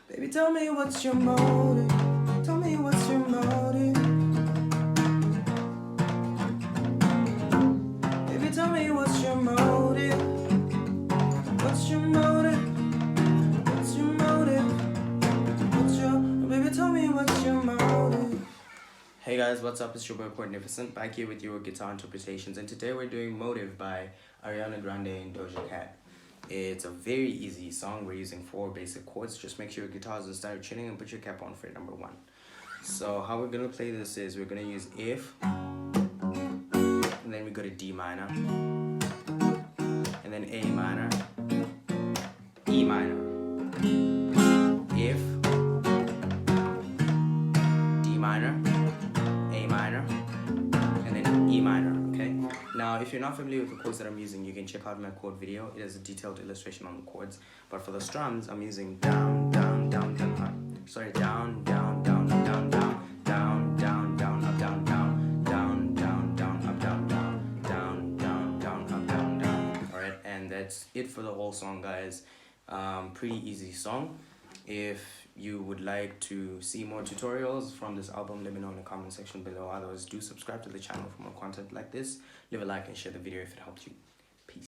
Baby, tell me what's your motive. Tell me what's your motive. Baby, tell me what's your motive. What's your motive? What's your motive? What's your... Baby, tell me what's your motive. Hey guys, what's up? It's your boy Magnificent, back here with your guitar interpretations, and today we're doing Motive by Ariana Grande and Doja Cat. It's a very easy song. We're using 4 basic chords. Just make sure your guitar is in style tuning and put your cap on fret number 1. So how we're gonna play this is we're gonna use F, and then we go to D minor, and then A minor, E minor, F, D minor, A minor, and then E minor. Okay. Now, if you're not familiar with the chords that I'm using, you can check out my chord video. It has a detailed illustration on the chords. But for the strums, I'm using down, down, down, down, up. Sorry, down, down, down, up, down, down, down, down, down, up, down, down, down, down, down, up, down, down, down, down, down, up, down, down. All right, and that's it for the whole song, guys. Pretty easy song. If you would like to see more tutorials from this album, let me know in the comment section below. Otherwise, do subscribe to the channel for more content like this. Leave a like and share the video if it helped you.